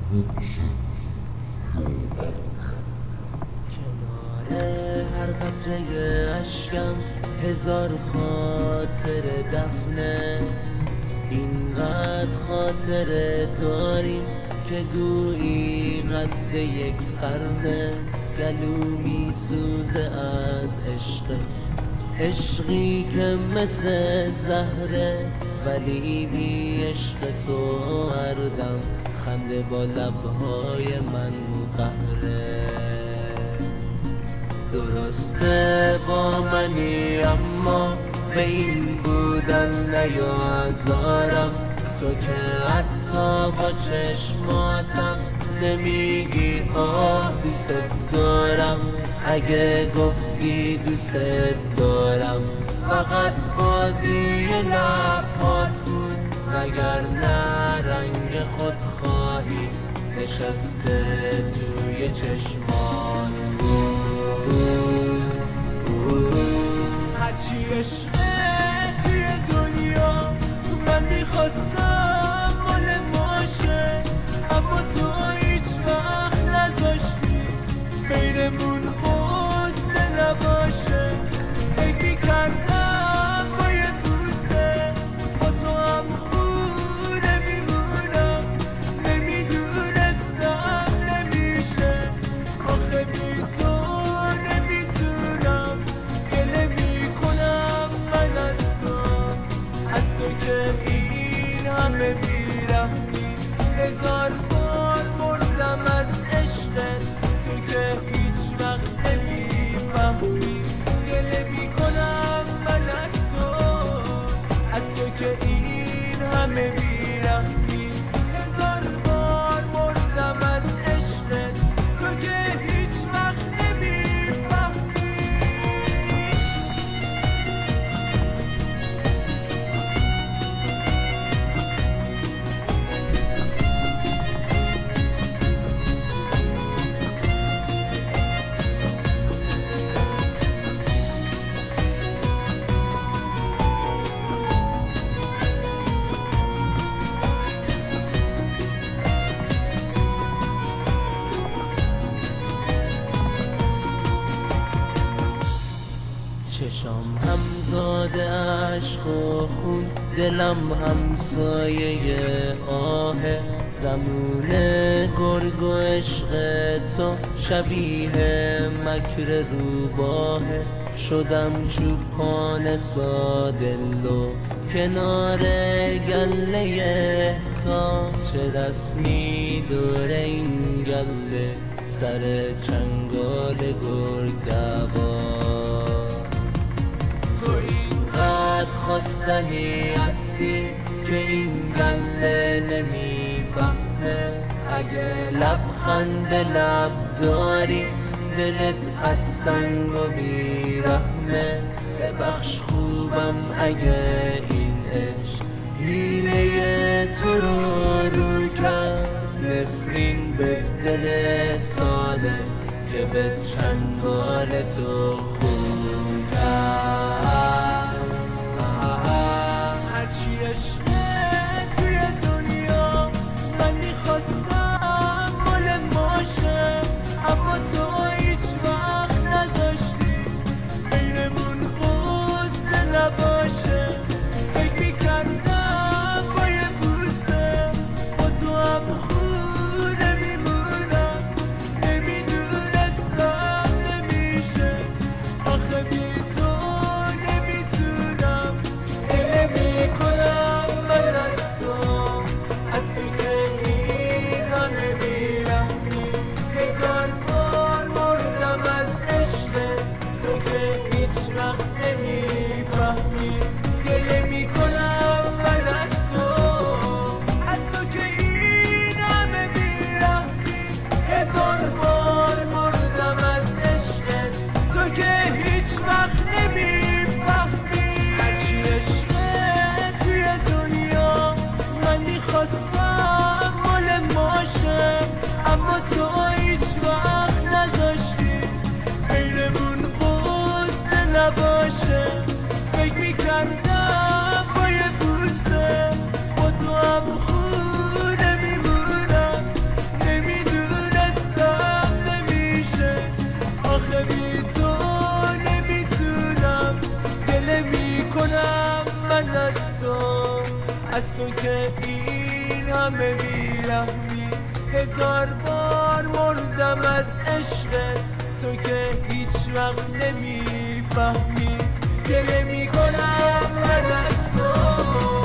کنار هر قطره اشکم هزار خاطر دفنه، اینقدر خاطره داریم که گویی قد یک قرنه. گلو می سوزه از عشق، عشقی که مثل زهره، ولی بی عشق تو هر دم خنده با لبهای من قهره. درسته با منی اما به این بودن نیازارم، تو که حتی با چشماتم نمیگی آه دوست دارم. اگه گفتی دوست دارم فقط بازی لبات بود، وگرنه رنگ خودخواهی نشسته توی چشمات بود. هرچی عشقه توی دنیا من میخواستم مال باشه، اما تو هیچ وقت نذاشتی بینمون خواسته نباشه. فکر میکردم با یه بوسه با تو هم خونه میمونم، نمیدونستم نمیشه، آخه بی تو نمیتونم. گله میکنم من از تو که این همه بیرحمی. هزار بار مردم از عشقت، تو که هیچ وقت نمیفهمی. گله میکنم من از تو که این همه بیرحمی. هزار بار مردم از عشقت، تو که هیچ وقت نمیفهمی. چشام همزاده عشق و خون، دلم همسایه آهه. زمون گرگ و عشق تو شبیه مکر روباهه. شدم چوپان سادلو کنار گله احساس، چه رسمی دور این گله سر چنگال گرگ دواست. تو اینقدر خواستنی هستی که این گله نمیفهمه. اگه لبخند لب داری دلت از سنگ و بیرحمه. ببخش خوبم اگه این عشق حیله تو رو کرد. نفرین به دل ساده که به چنگال تو خون کرد. هرچی عشقه توی دنیا من میخواستم مال باشه، اما تو هیچ وقت نذاشتی بینمون خواسته نباشه. فکر میکردم با یه بوسه با تو هم خونه میمونم، نمیدونستم نمیشه، همه بیرحمی، هزار بار مردم از عشقت، تو که هیچ وقت نمیفهمی. گله میکنم من از تو